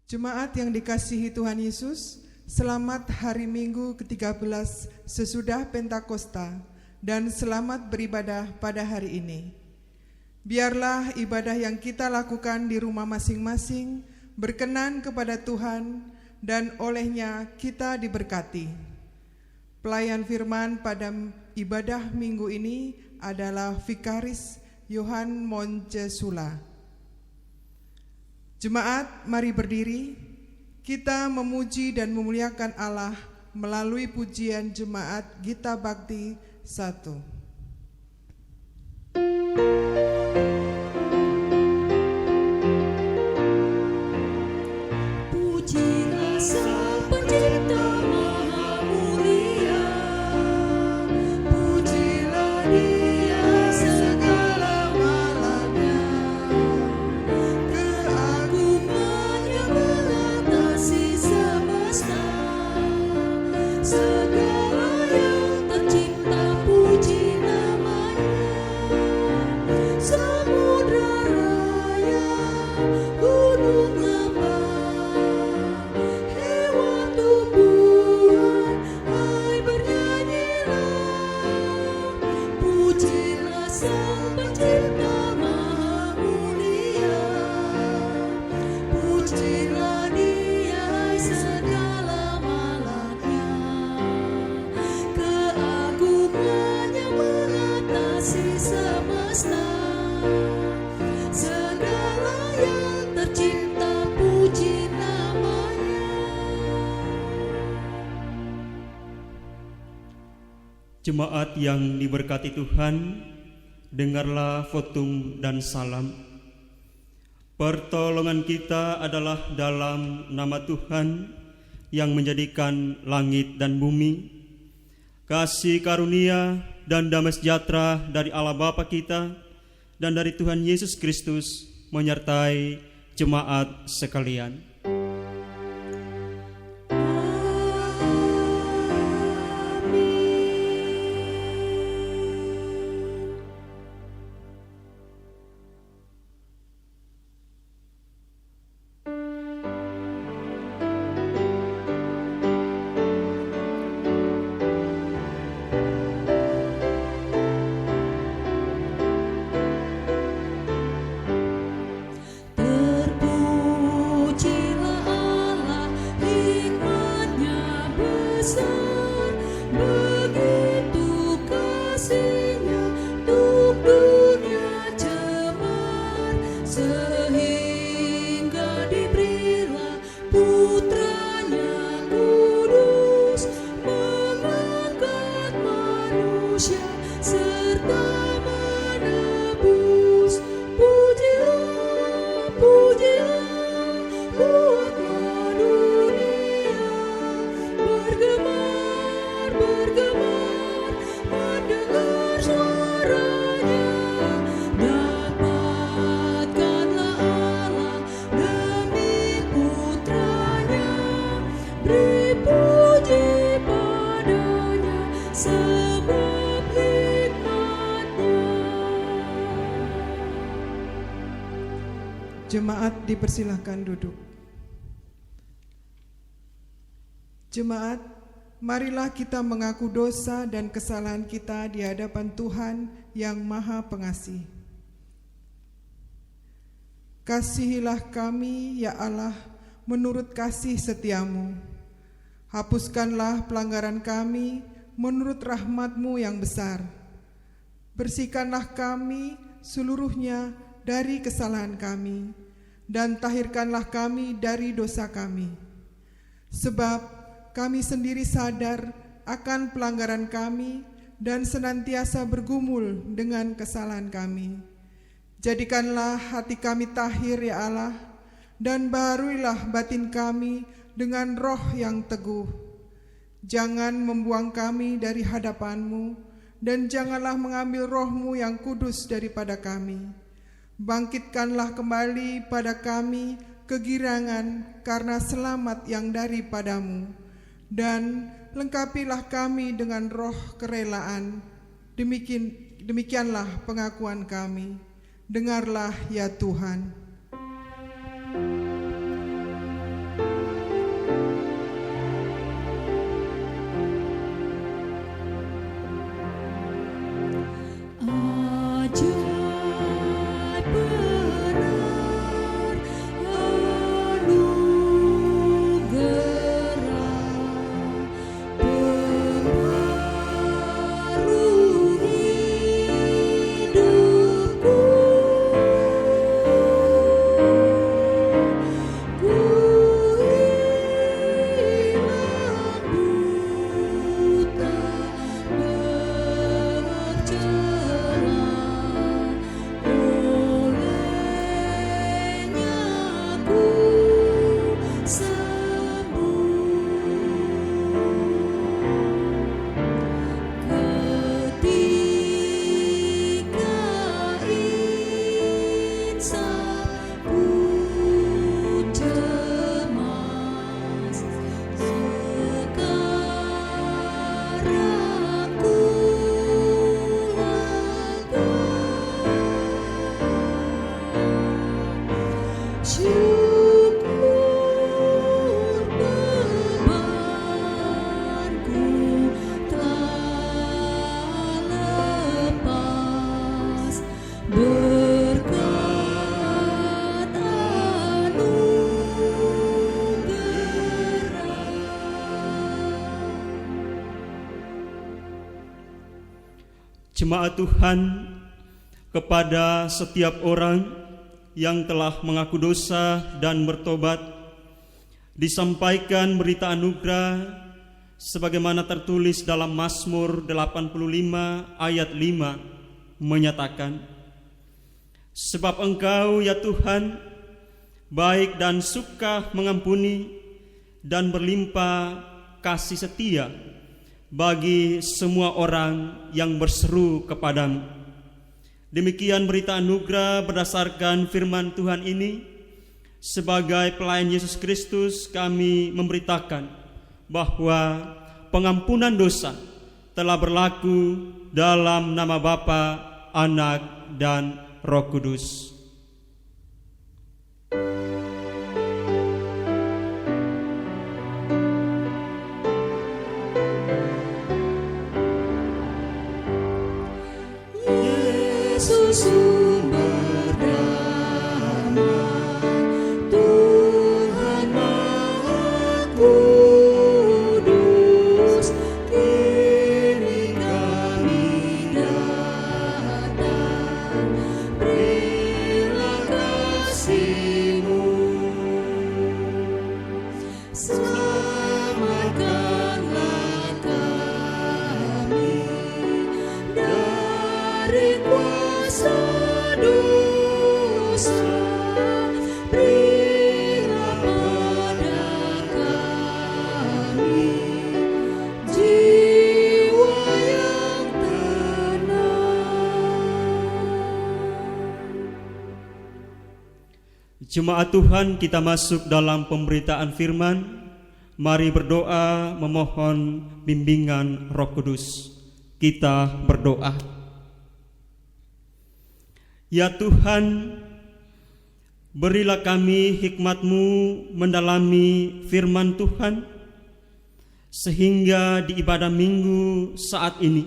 Jemaat yang dikasihi Tuhan Yesus, selamat hari Minggu ke-13 sesudah Pentakosta dan selamat beribadah pada hari ini. Biarlah ibadah yang kita lakukan di rumah masing-masing berkenan kepada Tuhan dan olehnya kita diberkati. Pelayan firman pada ibadah minggu ini adalah Vikaris Yohan Moncesula. Jemaat, mari berdiri, kita memuji dan memuliakan Allah melalui pujian Jemaat Gita Bakti 1. Jemaat yang diberkati Tuhan, dengarlah votum dan salam. Pertolongan kita adalah dalam nama Tuhan yang menjadikan langit dan bumi. Kasih karunia dan damai sejahtera dari Allah Bapa kita dan dari Tuhan Yesus Kristus menyertai jemaat sekalian. Jemaat dipersilahkan duduk. Jemaat, marilah kita mengaku dosa dan kesalahan kita di hadapan Tuhan yang Maha Pengasih. Kasihilah kami, ya Allah, menurut kasih setiamu. Hapuskanlah pelanggaran kami menurut rahmat-Mu yang besar. Bersihkanlah kami seluruhnya dari kesalahan kami, dan tahirkanlah kami dari dosa kami. Sebab kami sendiri sadar akan pelanggaran kami dan senantiasa bergumul dengan kesalahan kami. Jadikanlah hati kami tahir, ya Allah, dan baharuilah batin kami dengan roh yang teguh. Jangan membuang kami dari hadapan-Mu, dan janganlah mengambil roh-Mu yang kudus daripada kami. Bangkitkanlah kembali pada kami kegirangan karena selamat yang daripada-Mu, dan lengkapilah kami dengan roh kerelaan. Demikianlah pengakuan kami. Dengarlah ya Tuhan. Jemaat Tuhan, kepada setiap orang yang telah mengaku dosa dan bertobat, disampaikan berita anugerah sebagaimana tertulis dalam Mazmur 85 ayat 5 menyatakan, sebab Engkau ya Tuhan baik dan suka mengampuni dan berlimpah kasih setia bagi semua orang yang berseru kepadamu. Demikian berita anugerah berdasarkan firman Tuhan ini. Sebagai pelayan Yesus Kristus, kami memberitakan bahwa pengampunan dosa telah berlaku dalam nama Bapa, Anak, dan Roh Kudus. Yesus sumber damai, Tuhan Maha Kudus, kini kami datang, berilah kasih-Mu, selamatkanlah kami dari kuasa dosa, berilah pada kami jiwa yang tenang. Jemaat Tuhan, kita masuk dalam pemberitaan firman. Mari berdoa memohon bimbingan Roh Kudus. Kita berdoa. Ya Tuhan, berilah kami hikmat-Mu mendalami firman Tuhan, sehingga di ibadah minggu saat ini,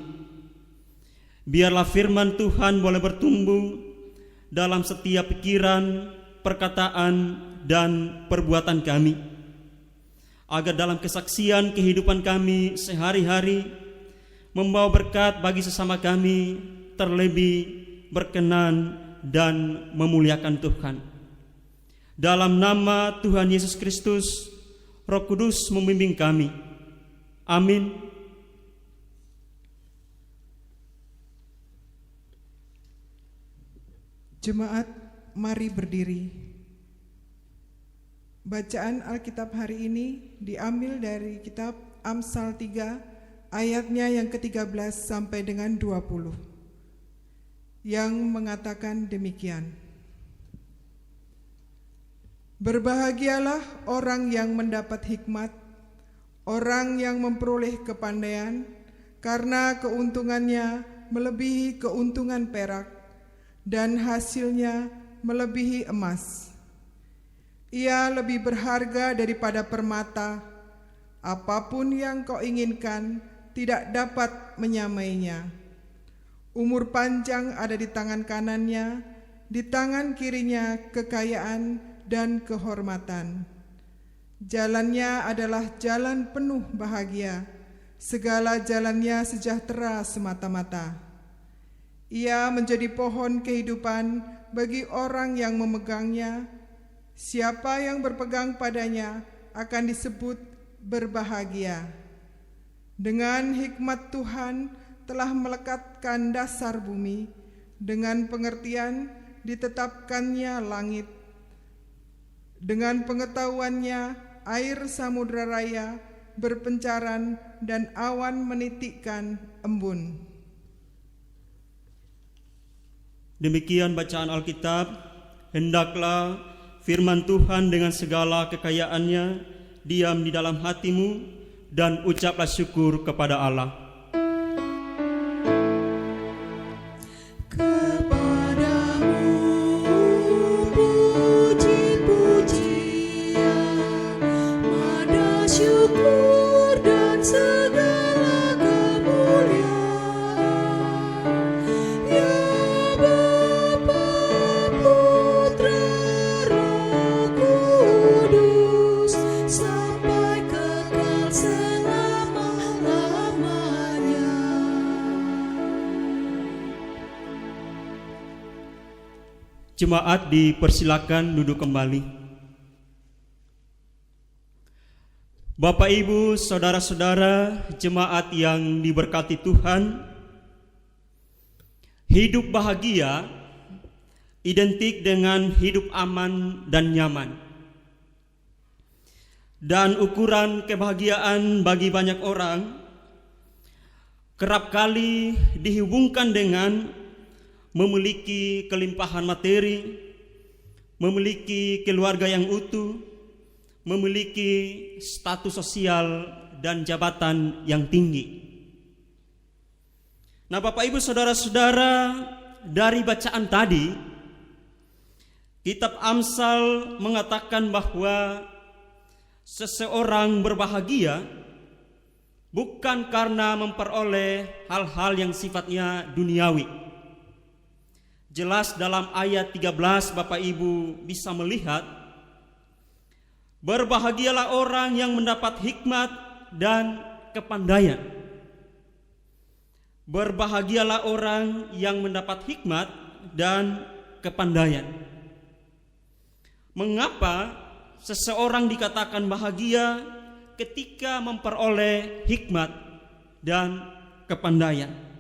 biarlah firman Tuhan boleh bertumbuh dalam setiap pikiran, perkataan, dan perbuatan kami, agar dalam kesaksian kehidupan kami sehari-hari membawa berkat bagi sesama kami, terlebih berkenan dan memuliakan Tuhan. Dalam nama Tuhan Yesus Kristus, Roh Kudus membimbing kami. Amin. Jemaat, mari berdiri. Bacaan Alkitab hari ini diambil dari kitab Amsal 3 ayatnya yang ke-13 sampai dengan 20 yang mengatakan demikian. Berbahagialah orang yang mendapat hikmat, orang yang memperoleh kepandaian, karena keuntungannya melebihi keuntungan perak dan hasilnya melebihi emas. Ia lebih berharga daripada permata, apapun yang kau inginkan tidak dapat menyamainya. Umur panjang ada di tangan kanannya, di tangan kirinya kekayaan dan kehormatan. Jalannya adalah jalan penuh bahagia, segala jalannya sejahtera semata-mata. Ia menjadi pohon kehidupan bagi orang yang memegangnya. Siapa yang berpegang padanya akan disebut berbahagia. Dengan hikmat Tuhan telah melekatkan dasar bumi, dengan pengertian ditetapkannya langit. Dengan pengetahuannya air samudra raya berpencaran dan awan menitikkan embun. Demikian bacaan Alkitab. Hendaklah firman Tuhan dengan segala kekayaannya diam di dalam hatimu, dan ucaplah syukur kepada Allah. Syukur dan segala kemuliaan, ya Bapa, Putra, Roh Kudus, sampai kekal selama-lamanya. Jemaat dipersilakan duduk kembali. Bapak, Ibu, saudara-saudara, jemaat yang diberkati Tuhan, hidup bahagia identik dengan hidup aman dan nyaman. Dan ukuran kebahagiaan bagi banyak orang kerap kali dihubungkan dengan memiliki kelimpahan materi, memiliki keluarga yang utuh, memiliki status sosial dan jabatan yang tinggi. Nah, Bapak, Ibu, saudara-saudara, dari bacaan tadi, Kitab Amsal mengatakan bahwa seseorang berbahagia bukan karena memperoleh hal-hal yang sifatnya duniawi. Jelas dalam ayat 13 Bapak Ibu bisa melihat, berbahagialah orang yang mendapat hikmat dan kepandaian. Berbahagialah orang yang mendapat hikmat dan kepandaian. Mengapa seseorang dikatakan bahagia ketika memperoleh hikmat dan kepandaian?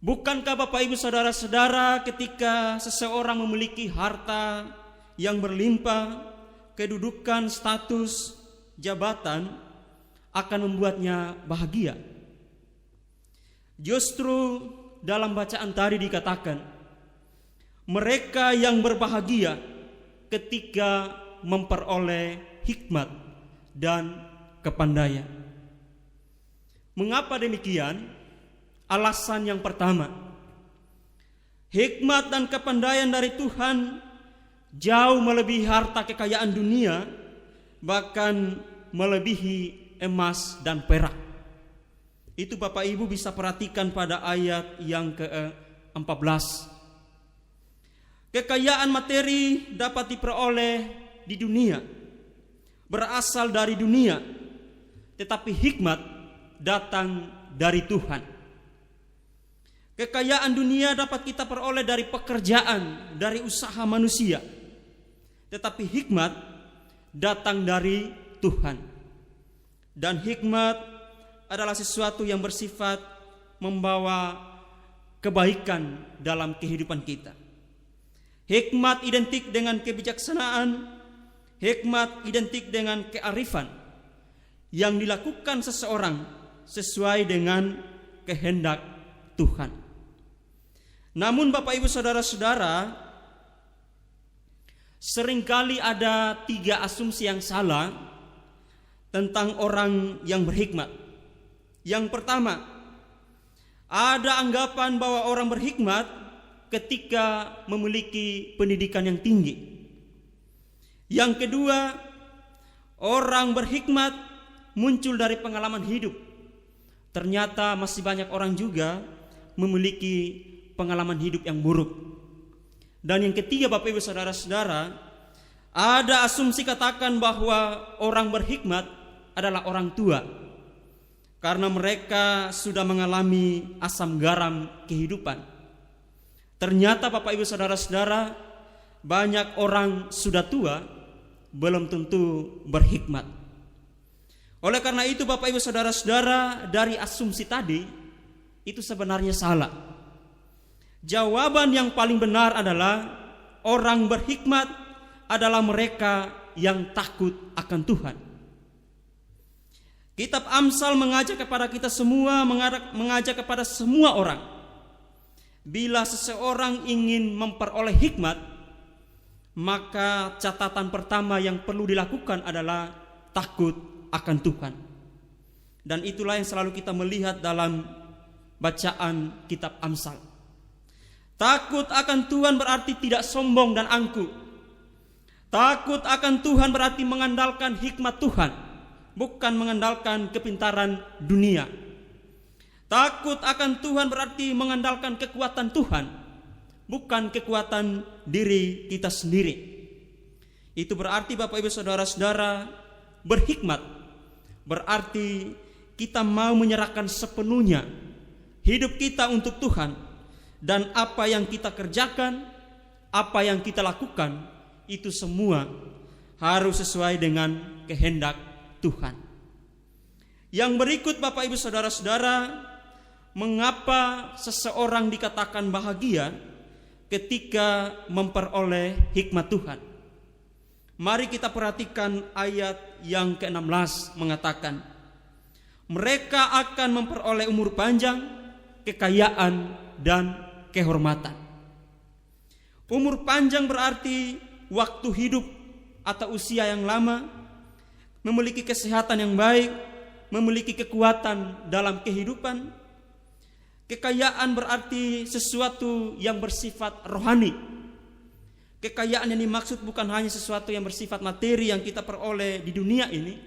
Bukankah Bapak, Ibu, saudara-saudara, ketika seseorang memiliki harta yang berlimpah, kedudukan, status, jabatan akan membuatnya bahagia? Justru dalam bacaan tadi dikatakan, mereka yang berbahagia ketika memperoleh hikmat dan kepandaian. Mengapa demikian? Alasan yang pertama, hikmat dan kepandaian dari Tuhan jauh melebihi harta kekayaan dunia, bahkan melebihi emas dan perak. Itu Bapak Ibu bisa perhatikan pada ayat yang ke-14. Kekayaan materi dapat diperoleh di dunia, berasal dari dunia, tetapi hikmat datang dari Tuhan. Kekayaan dunia dapat kita peroleh dari pekerjaan, dari usaha manusia, tetapi hikmat datang dari Tuhan. Dan hikmat adalah sesuatu yang bersifat membawa kebaikan dalam kehidupan kita. Hikmat identik dengan kebijaksanaan, hikmat identik dengan kearifan yang dilakukan seseorang sesuai dengan kehendak Tuhan. Namun Bapak, Ibu, saudara-saudara, seringkali ada 3 asumsi yang salah tentang orang yang berhikmat. Yang pertama, ada anggapan bahwa orang berhikmat ketika memiliki pendidikan yang tinggi. Yang kedua, orang berhikmat muncul dari pengalaman hidup. Ternyata masih banyak orang juga memiliki pengalaman hidup yang buruk. Dan yang ketiga, Bapak, Ibu, saudara-saudara, ada asumsi katakan bahwa orang berhikmat adalah orang tua, karena mereka sudah mengalami asam garam kehidupan. Ternyata Bapak, Ibu, saudara-saudara, banyak orang sudah tua belum tentu berhikmat. Oleh karena itu Bapak, Ibu, saudara-saudara, dari asumsi tadi itu sebenarnya salah. Jawaban yang paling benar adalah orang berhikmat adalah mereka yang takut akan Tuhan. Kitab Amsal mengajak kepada kita semua, mengajak kepada semua orang, bila seseorang ingin memperoleh hikmat, maka catatan pertama yang perlu dilakukan adalah takut akan Tuhan. Dan itulah yang selalu kita melihat dalam bacaan Kitab Amsal. Takut akan Tuhan berarti tidak sombong dan angkuh. Takut akan Tuhan berarti mengandalkan hikmat Tuhan, bukan mengandalkan kepintaran dunia. Takut akan Tuhan berarti mengandalkan kekuatan Tuhan, bukan kekuatan diri kita sendiri. Itu berarti Bapak, Ibu, saudara-saudara, berhikmat berarti kita mau menyerahkan sepenuhnya hidup kita untuk Tuhan. Dan apa yang kita kerjakan, apa yang kita lakukan itu semua harus sesuai dengan kehendak Tuhan. Yang berikut Bapak Ibu Saudara-saudara, mengapa seseorang dikatakan bahagia ketika memperoleh hikmat Tuhan? Mari kita perhatikan ayat yang ke-16 mengatakan, mereka akan memperoleh umur panjang, kekayaan, dan kehormatan. Umur panjang berarti waktu hidup atau usia yang lama, memiliki kesehatan yang baik, memiliki kekuatan dalam kehidupan. Kekayaan berarti sesuatu yang bersifat rohani. Kekayaan yang dimaksud bukan hanya sesuatu yang bersifat materi yang kita peroleh di dunia ini,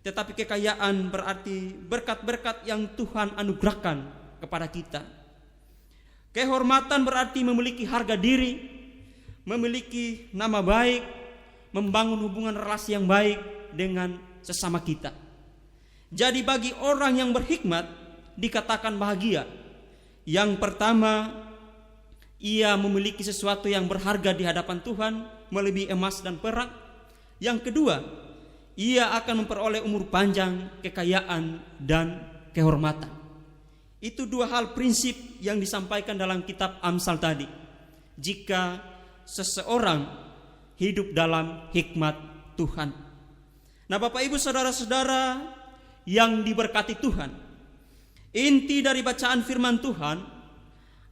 tetapi kekayaan berarti berkat-berkat yang Tuhan anugerahkan kepada kita. Kehormatan berarti memiliki harga diri, memiliki nama baik, membangun hubungan relasi yang baik dengan sesama kita. Jadi bagi orang yang berhikmat dikatakan bahagia. Yang pertama, ia memiliki sesuatu yang berharga di hadapan Tuhan, melebihi emas dan perak. Yang kedua, ia akan memperoleh umur panjang, kekayaan, dan kehormatan. Itu dua hal prinsip yang disampaikan dalam kitab Amsal tadi. Jika seseorang hidup dalam hikmat Tuhan. Nah, Bapak Ibu Saudara-saudara yang diberkati Tuhan, inti dari bacaan firman Tuhan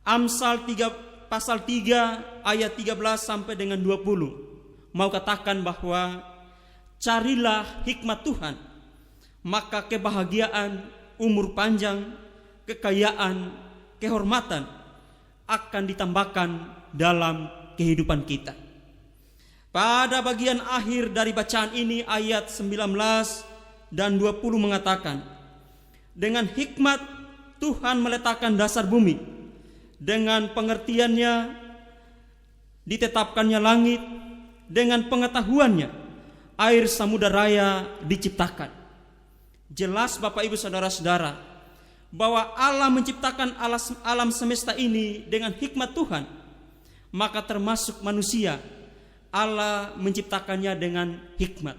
Amsal 3 pasal 3 ayat 13 sampai dengan 20 mau katakan bahwa carilah hikmat Tuhan, maka kebahagiaan, umur panjang, kekayaan, kehormatan akan ditambahkan dalam kehidupan kita. Pada bagian akhir dari bacaan ini ayat 19 dan 20 mengatakan, dengan hikmat Tuhan meletakkan dasar bumi, dengan pengertiannya ditetapkannya langit, dengan pengetahuannya air samudera raya diciptakan. Jelas Bapak Ibu Saudara-saudara bahwa Allah menciptakan alam semesta ini dengan hikmat Tuhan, maka termasuk manusia Allah menciptakannya dengan hikmat.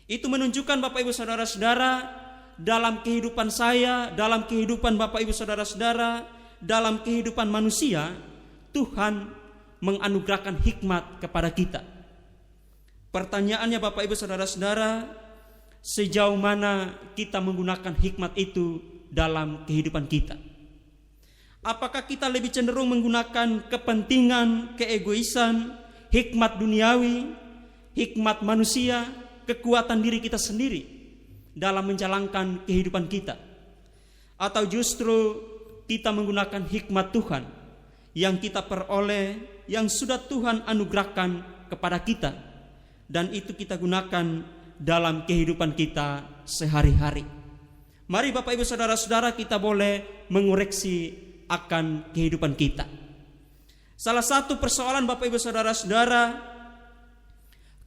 Itu menunjukkan Bapak Ibu Saudara-saudara, dalam kehidupan saya, dalam kehidupan Bapak Ibu Saudara-saudara, dalam kehidupan manusia, Tuhan menganugerahkan hikmat kepada kita. Pertanyaannya Bapak Ibu Saudara-saudara, sejauh mana kita menggunakan hikmat itu dalam kehidupan kita? Apakah kita lebih cenderung menggunakan kepentingan, keegoisan, hikmat duniawi, hikmat manusia, kekuatan diri kita sendiri dalam menjalankan kehidupan kita? Atau justru kita menggunakan hikmat Tuhan yang kita peroleh, yang sudah Tuhan anugerahkan kepada kita, dan itu kita gunakan dalam kehidupan kita sehari-hari? Mari Bapak Ibu Saudara-saudara, kita boleh mengoreksi akan kehidupan kita. Salah satu persoalan Bapak Ibu Saudara-saudara,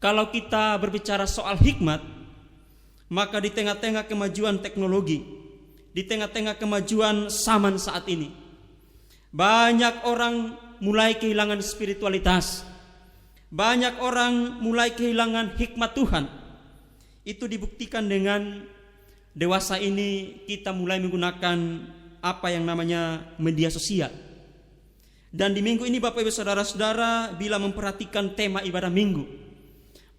kalau kita berbicara soal hikmat, maka di tengah-tengah kemajuan teknologi, di tengah-tengah kemajuan zaman saat ini, banyak orang mulai kehilangan spiritualitas, banyak orang mulai kehilangan hikmat Tuhan. Itu dibuktikan dengan dewasa ini kita mulai menggunakan apa yang namanya media sosial. Dan di minggu ini Bapak Ibu Saudara-saudara, bila memperhatikan tema ibadah minggu,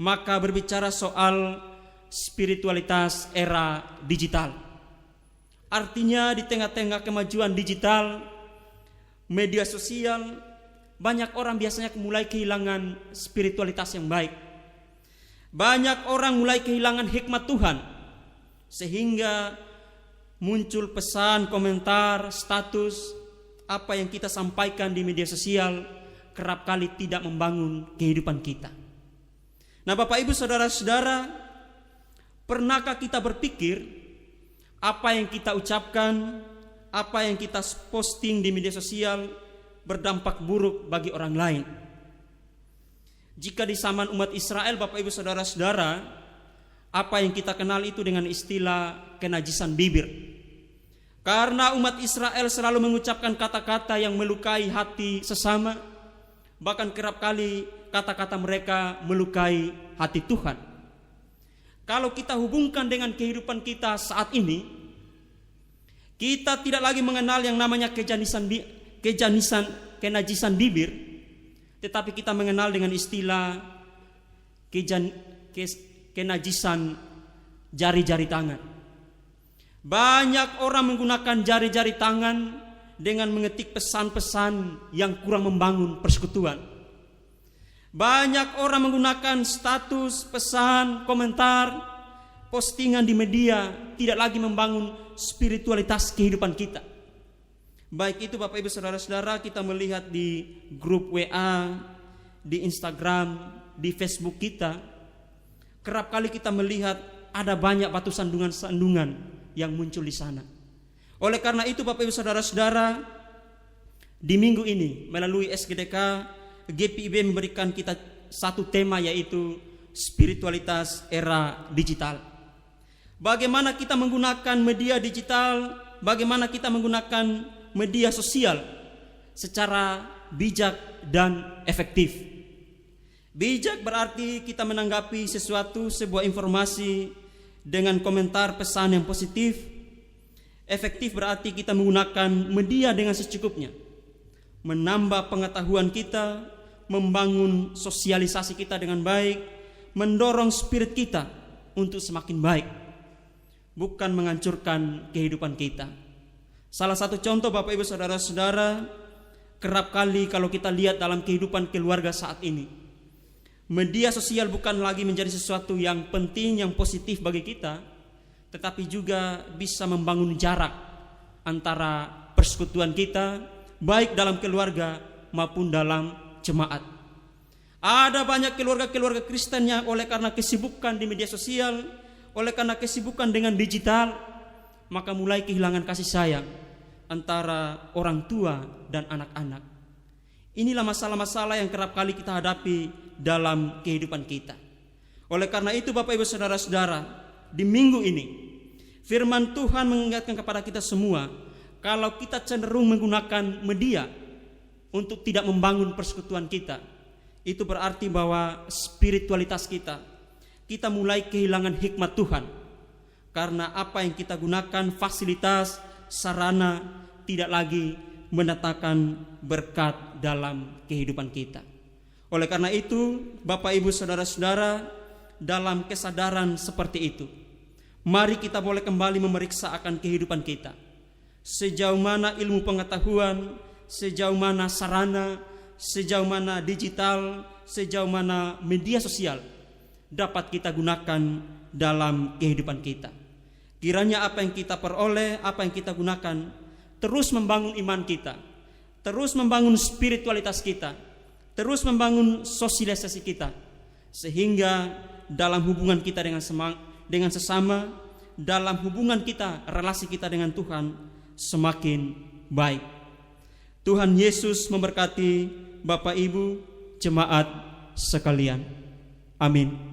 maka berbicara soal spiritualitas era digital. Artinya di tengah-tengah kemajuan digital, media sosial, banyak orang biasanya mulai kehilangan spiritualitas yang baik. Banyak orang mulai kehilangan hikmat Tuhan, sehingga muncul pesan, komentar, status, apa yang kita sampaikan di media sosial kerap kali tidak membangun kehidupan kita. Nah Bapak Ibu Saudara-saudara, pernahkah kita berpikir apa yang kita ucapkan, apa yang kita posting di media sosial berdampak buruk bagi orang lain? Jika di zaman umat Israel, Bapak Ibu Saudara-saudara, apa yang kita kenal itu dengan istilah kenajisan bibir. Karena umat Israel selalu mengucapkan kata-kata yang melukai hati sesama, bahkan kerap kali kata-kata mereka melukai hati Tuhan. Kalau kita hubungkan dengan kehidupan kita saat ini, kita tidak lagi mengenal yang namanya kenajisan bibir, tetapi kita mengenal dengan istilah kenajisan jari-jari tangan. Banyak orang menggunakan jari-jari tangan dengan mengetik pesan-pesan yang kurang membangun persekutuan. Banyak orang menggunakan status, pesan, komentar, postingan di media tidak lagi membangun spiritualitas kehidupan kita. Baik itu Bapak Ibu Saudara-saudara, kita melihat di grup WA, di Instagram, di Facebook kita, kerap kali kita melihat ada banyak batu sandungan-sandungan yang muncul di sana. Oleh karena itu Bapak Ibu Saudara-saudara, di minggu ini melalui SGDK, GPIB memberikan kita satu tema, yaitu spiritualitas era digital. Bagaimana kita menggunakan media digital, bagaimana kita menggunakan media sosial secara bijak dan efektif. Bijak berarti kita menanggapi sebuah informasi dengan komentar pesan yang positif. Efektif berarti kita menggunakan media dengan secukupnya, menambah pengetahuan kita, membangun sosialisasi kita dengan baik, mendorong spirit kita untuk semakin baik, bukan menghancurkan kehidupan kita. Salah satu contoh Bapak Ibu Saudara-saudara, kerap kali kalau kita lihat dalam kehidupan keluarga saat ini, media sosial bukan lagi menjadi sesuatu yang penting, yang positif bagi kita, tetapi juga bisa membangun jarak antara persekutuan kita, baik dalam keluarga maupun dalam jemaat. Ada banyak keluarga-keluarga Kristen yang oleh karena kesibukan di media sosial, oleh karena kesibukan dengan digital, maka mulai kehilangan kasih sayang antara orang tua dan anak-anak. Inilah masalah-masalah yang kerap kali kita hadapi dalam kehidupan kita. Oleh karena itu Bapak Ibu Saudara-saudara, di minggu ini firman Tuhan mengingatkan kepada kita semua, kalau kita cenderung menggunakan media untuk tidak membangun persekutuan kita, itu berarti bahwa spiritualitas kita mulai kehilangan hikmat Tuhan. Karena apa yang kita gunakan, fasilitas, sarana, tidak lagi mendatangkan berkat dalam kehidupan kita. Oleh karena itu, Bapak Ibu Saudara-saudara, dalam kesadaran seperti itu, mari kita boleh kembali memeriksa akan kehidupan kita. Sejauh mana ilmu pengetahuan, sejauh mana sarana, sejauh mana digital, sejauh mana media sosial dapat kita gunakan dalam kehidupan kita. Kiranya apa yang kita peroleh, apa yang kita gunakan, terus membangun iman kita, terus membangun spiritualitas kita, terus membangun sosialisasi kita, sehingga dalam hubungan kita dengan sesama, dalam hubungan kita, relasi kita dengan Tuhan semakin baik. Tuhan Yesus memberkati Bapak Ibu jemaat sekalian. Amin.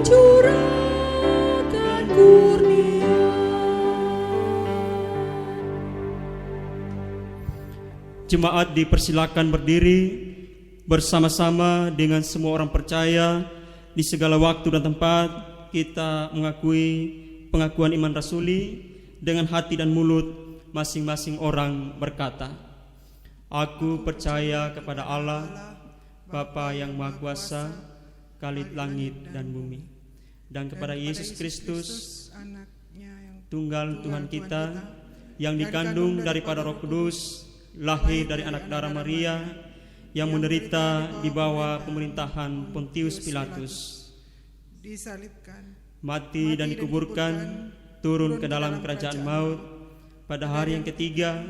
curahkan kurnia. Jemaat dipersilakan berdiri bersama-sama dengan semua orang percaya di segala waktu dan tempat. Kita mengakui pengakuan iman rasuli dengan hati dan mulut. Masing-masing orang berkata, "Aku percaya kepada Allah, Bapa yang Maha Kuasa, Khalid langit dan bumi, dan kepada Yesus Kristus, anaknya yang Tunggal Tuhan kita, yang dikandung daripada Roh Kudus, lahir dari anak darah Maria, yang menderita di bawah pemerintahan Pontius Pilatus, disalibkan, mati dan dikuburkan, turun ke dalam kerajaan maut, pada hari yang ketiga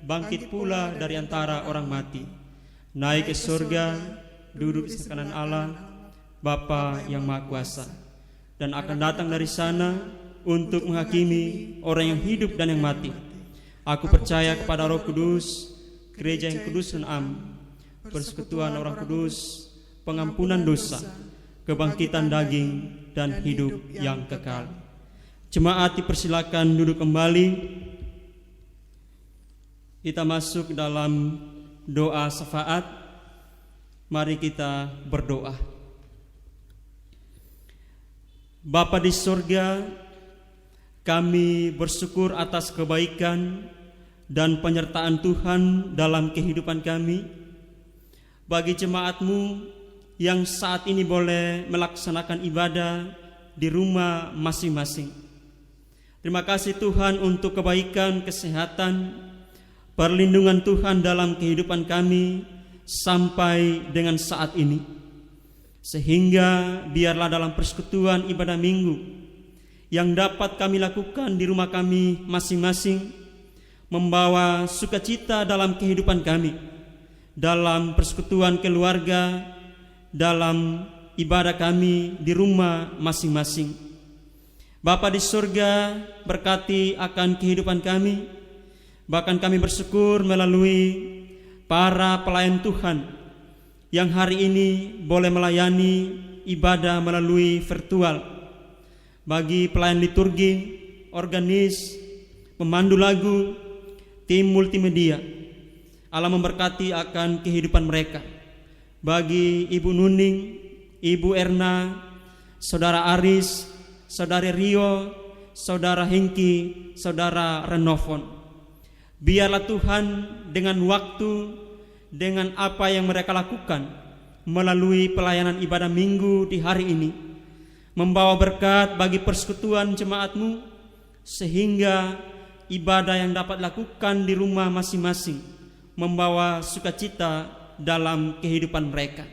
bangkit pula dari antara orang mati, naik ke surga, duduk di kanan Allah Bapa yang Maha Kuasa, dan akan datang dari sana untuk menghakimi orang yang hidup dan yang mati. Aku percaya kepada Roh Kudus, gereja yang kudus dan am, persekutuan orang kudus, pengampunan dosa, kebangkitan daging, dan hidup yang kekal." Jemaat dipersilakan duduk kembali. Kita masuk dalam doa syafaat. Mari kita berdoa. Bapa di surga, kami bersyukur atas kebaikan dan penyertaan Tuhan dalam kehidupan kami. Bagi jemaat-Mu yang saat ini boleh melaksanakan ibadah di rumah masing-masing, terima kasih Tuhan untuk kebaikan, kesehatan, perlindungan Tuhan dalam kehidupan kami sampai dengan saat ini. Sehingga biarlah dalam persekutuan ibadah minggu yang dapat kami lakukan di rumah kami masing-masing, membawa sukacita dalam kehidupan kami, dalam persekutuan keluarga, dalam ibadah kami di rumah masing-masing. Bapa di surga, berkati akan kehidupan kami. Bahkan kami bersyukur melalui para pelayan Tuhan yang hari ini boleh melayani ibadah melalui virtual. Bagi pelayan liturgi, organis, pemandu lagu, tim multimedia, Allah memberkati akan kehidupan mereka. Bagi Ibu Nuning, Ibu Erna, Saudara Aris, Saudari Rio, Saudara Hengki, Saudara Renovon, biarlah Tuhan dengan waktu, dengan apa yang mereka lakukan melalui pelayanan ibadah minggu di hari ini, membawa berkat bagi persekutuan jemaat-Mu, sehingga ibadah yang dapat lakukan di rumah masing-masing membawa sukacita dalam kehidupan mereka.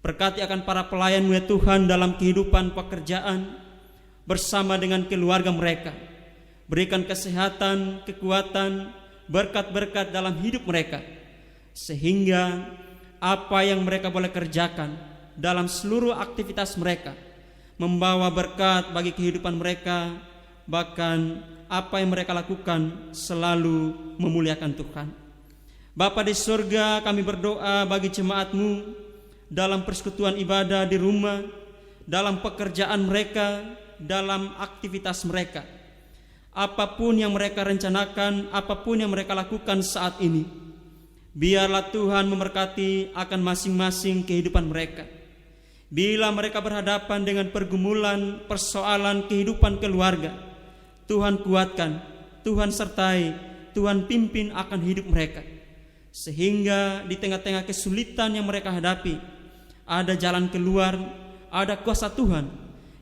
Berkati akan para pelayan-Mu ya Tuhan dalam kehidupan pekerjaan bersama dengan keluarga mereka. Berikan kesehatan, kekuatan, berkat-berkat dalam hidup mereka, sehingga apa yang mereka boleh kerjakan dalam seluruh aktivitas mereka membawa berkat bagi kehidupan mereka. Bahkan apa yang mereka lakukan selalu memuliakan Tuhan. Bapa di surga, kami berdoa bagi jemaat-Mu dalam persekutuan ibadah di rumah, dalam pekerjaan mereka, dalam aktivitas mereka. Apapun yang mereka rencanakan, apapun yang mereka lakukan saat ini, biarlah Tuhan memberkati akan masing-masing kehidupan mereka. Bila mereka berhadapan dengan pergumulan, persoalan kehidupan keluarga, Tuhan kuatkan, Tuhan sertai, Tuhan pimpin akan hidup mereka. Sehingga di tengah-tengah kesulitan yang mereka hadapi, ada jalan keluar, ada kuasa Tuhan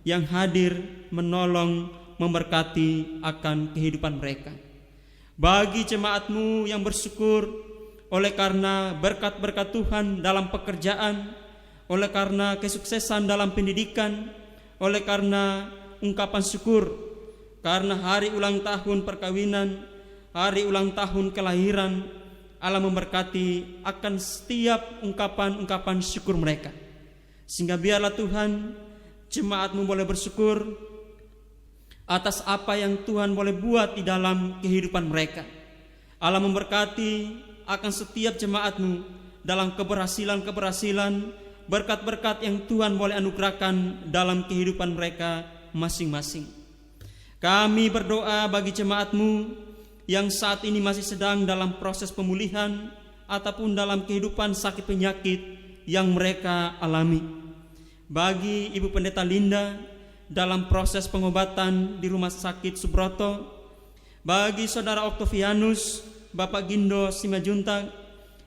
yang hadir menolong, memberkati akan kehidupan mereka. Bagi jemaat-Mu yang bersyukur oleh karena berkat-berkat Tuhan dalam pekerjaan, oleh karena kesuksesan dalam pendidikan, oleh karena ungkapan syukur karena hari ulang tahun perkawinan, hari ulang tahun kelahiran, Allah memberkati akan setiap ungkapan-ungkapan syukur mereka. Sehingga biarlah Tuhan, jemaat-Mu boleh bersyukur atas apa yang Tuhan boleh buat di dalam kehidupan mereka. Allah memberkati akan setiap jemaat-Mu dalam keberhasilan-keberhasilan, berkat-berkat yang Tuhan boleh anugerahkan dalam kehidupan mereka masing-masing. Kami berdoa bagi jemaat-Mu yang saat ini masih sedang dalam proses pemulihan ataupun dalam kehidupan sakit penyakit yang mereka alami. Bagi Ibu Pendeta Linda dalam proses pengobatan di Rumah Sakit Subroto, bagi Saudara Oktavianus, Bapak Gindo Simajuntak,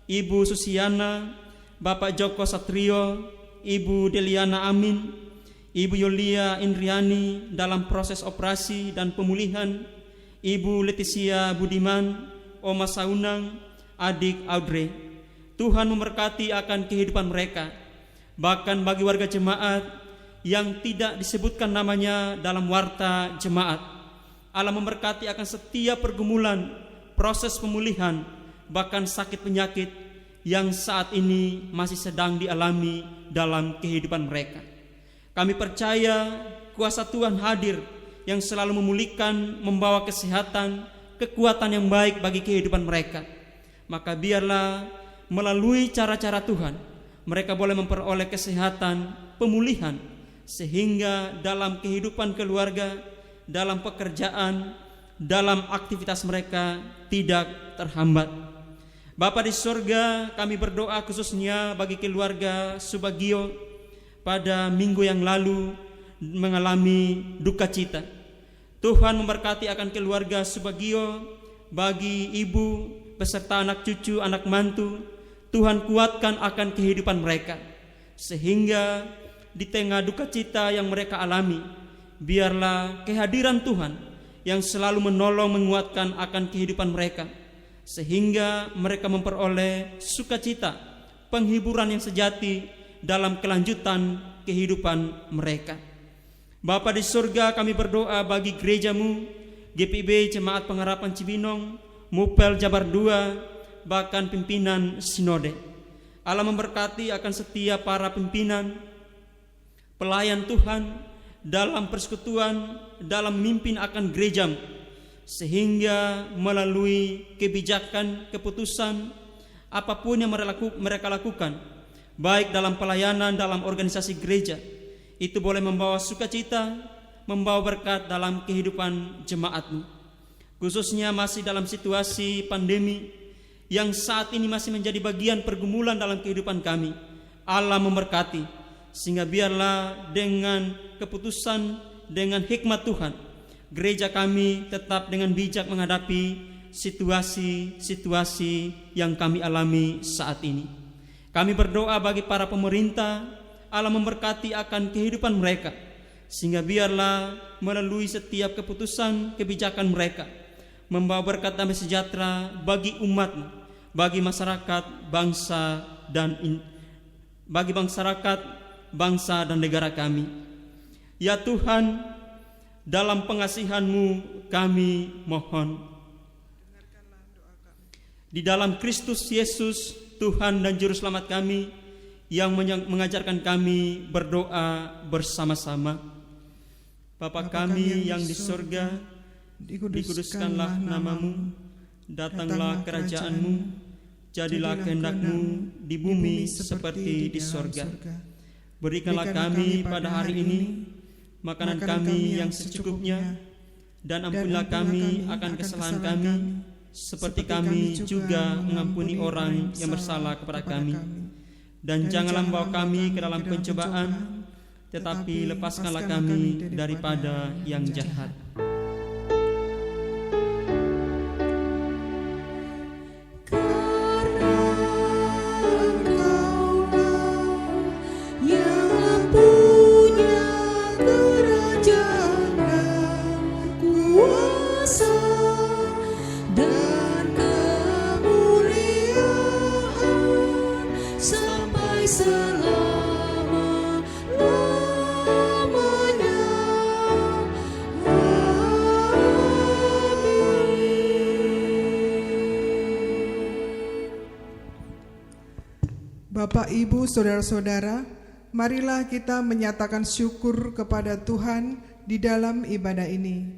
Ibu Susiana, Bapak Joko Satrio, Ibu Deliana Amin, Ibu Yulia Indriani dalam proses operasi dan pemulihan, Ibu Leticia Budiman, Oma Saunang, adik Audrey. Tuhan memberkati akan kehidupan mereka. Bahkan bagi warga jemaat yang tidak disebutkan namanya dalam warta jemaat, Allah memberkati akan setiap pergumulan, proses pemulihan, bahkan sakit penyakit yang saat ini masih sedang dialami dalam kehidupan mereka. Kami percaya kuasa Tuhan hadir yang selalu memulihkan, membawa kesehatan, kekuatan yang baik bagi kehidupan mereka. Maka biarlah melalui cara-cara Tuhan, mereka boleh memperoleh kesehatan, pemulihan, sehingga dalam kehidupan keluarga, dalam pekerjaan, dalam aktivitas mereka tidak terhambat. Bapa di surga, kami berdoa khususnya bagi keluarga Subagio pada minggu yang lalu mengalami duka cita. Tuhan memberkati akan keluarga Subagio, bagi ibu beserta anak cucu, anak mantu. Tuhan kuatkan akan kehidupan mereka, sehingga di tengah duka cita yang mereka alami, biarlah kehadiran Tuhan yang selalu menolong, menguatkan akan kehidupan mereka, sehingga mereka memperoleh sukacita, penghiburan yang sejati dalam kelanjutan kehidupan mereka. Bapa di surga, kami berdoa bagi gereja-Mu, GPIB Jemaat Pengharapan Cibinong, Mupel Jabar II, bahkan pimpinan sinode. Allah memberkati akan setiap para pimpinan, pelayan Tuhan dalam persekutuan, dalam memimpin akan gereja-Mu, sehingga melalui kebijakan, keputusan, apapun yang mereka lakukan, baik dalam pelayanan, dalam organisasi gereja, itu boleh membawa sukacita, membawa berkat dalam kehidupan jemaat-Mu. Khususnya masih dalam situasi pandemi yang saat ini masih menjadi bagian pergumulan dalam kehidupan kami. Allah memberkati, sehingga biarlah dengan keputusan, dengan hikmat Tuhan, gereja kami tetap dengan bijak menghadapi situasi-situasi yang kami alami saat ini. Kami berdoa bagi para pemerintah, Allah memberkati akan kehidupan mereka, sehingga biarlah melalui setiap keputusan, kebijakan mereka membawa berkat damai sejahtera bagi umat, bagi masyarakat, bangsa bangsa dan negara kami. Ya Tuhan, dalam pengasihan-Mu kami mohon, di dalam Kristus Yesus Tuhan dan Juru Selamat kami, yang mengajarkan kami berdoa bersama-sama. Bapa kami yang di surga, dikuduskanlah nama-Mu, datanglah kerajaan-Mu, jadilah kehendak-Mu di bumi seperti di surga. Berikanlah kami pada hari ini makanan kami yang secukupnya, dan ampunilah kami akan kesalahan kami, seperti kami juga mengampuni orang yang bersalah kepada kami. Dan janganlah membawa kami ke dalam pencobaan, tetapi lepaskanlah kami daripada yang jahat. Bapak, Ibu, saudara-saudara, marilah kita menyatakan syukur kepada Tuhan di dalam ibadah ini,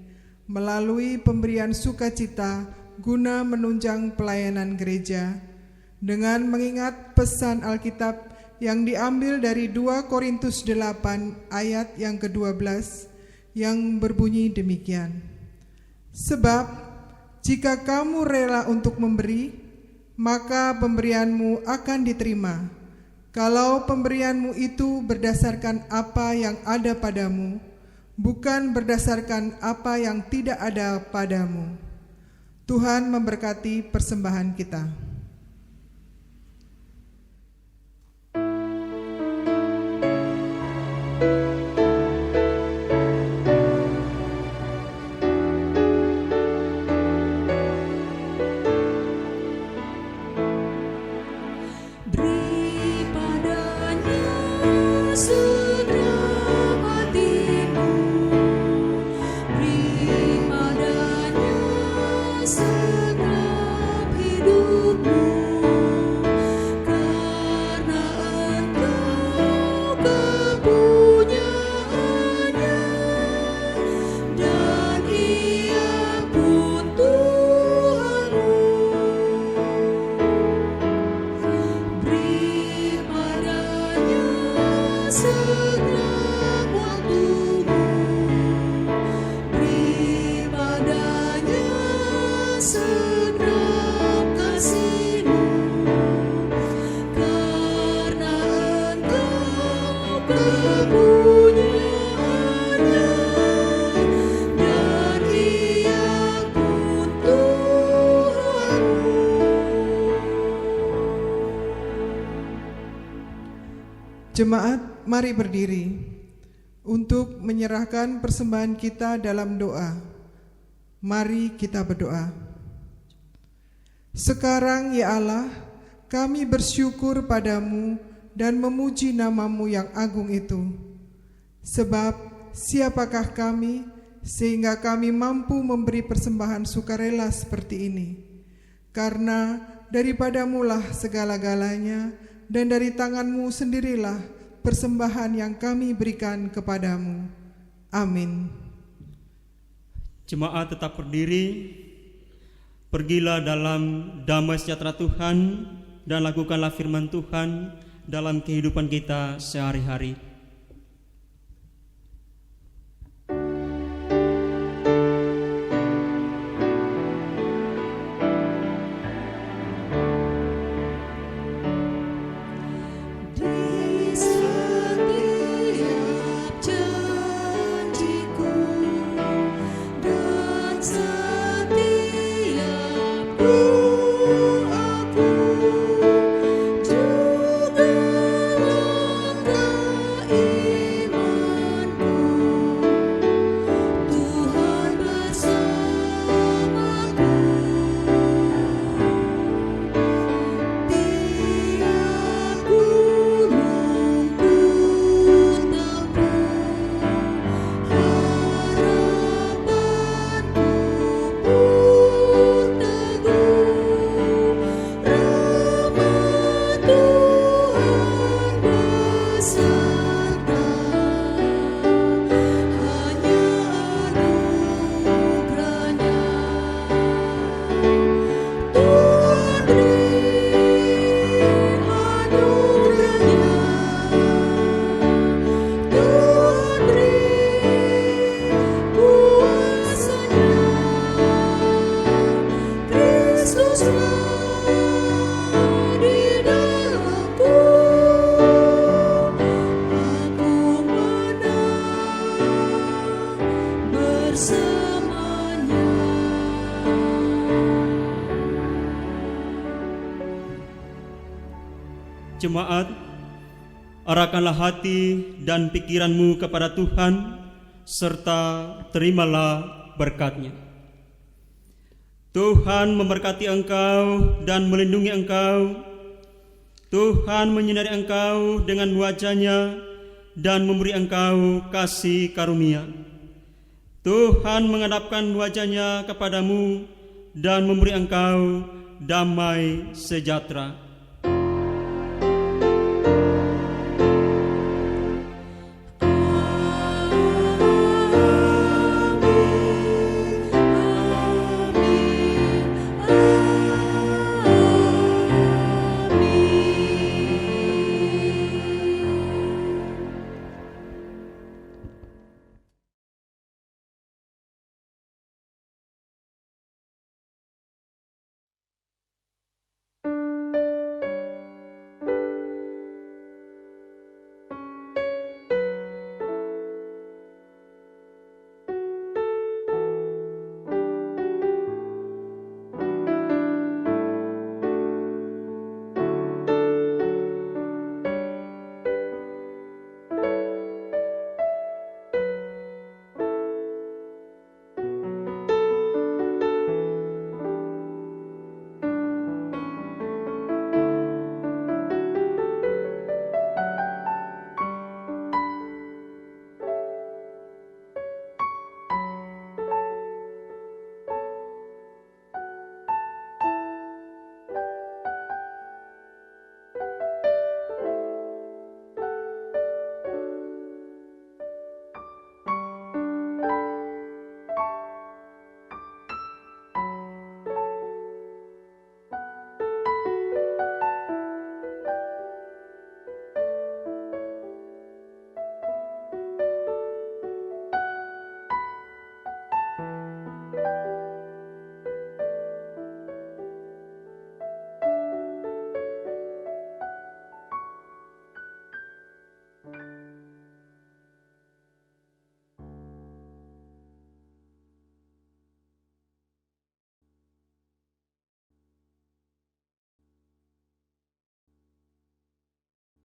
melalui pemberian sukacita guna menunjang pelayanan gereja, dengan mengingat pesan Alkitab yang diambil dari 2 Korintus 8 ayat yang ke-12 yang berbunyi demikian. Sebab jika kamu rela untuk memberi, maka pemberianmu akan diterima. Kalau pemberianmu itu berdasarkan apa yang ada padamu, bukan berdasarkan apa yang tidak ada padamu. Tuhan memberkati persembahan kita. Jemaat, mari berdiri untuk menyerahkan persembahan kita dalam doa. Mari kita berdoa. Sekarang ya Allah, kami bersyukur padamu dan memuji namamu yang agung itu. Sebab siapakah kami sehingga kami mampu memberi persembahan sukarela seperti ini? Karena daripadamulah segala-galanya, dan dari tanganmu sendirilah persembahan yang kami berikan kepadamu. Amin. Jemaat tetap berdiri. Pergilah dalam damai sejahtera Tuhan dan lakukanlah firman Tuhan dalam kehidupan kita sehari-hari. Jemaat, arahkanlah hati dan pikiranmu kepada Tuhan, serta terimalah berkat-Nya. Tuhan memberkati engkau dan melindungi engkau. Tuhan menyinari engkau dengan wajah-Nya dan memberi engkau kasih karunia. Tuhan menghadapkan wajah-Nya kepadamu dan memberi engkau damai sejahtera.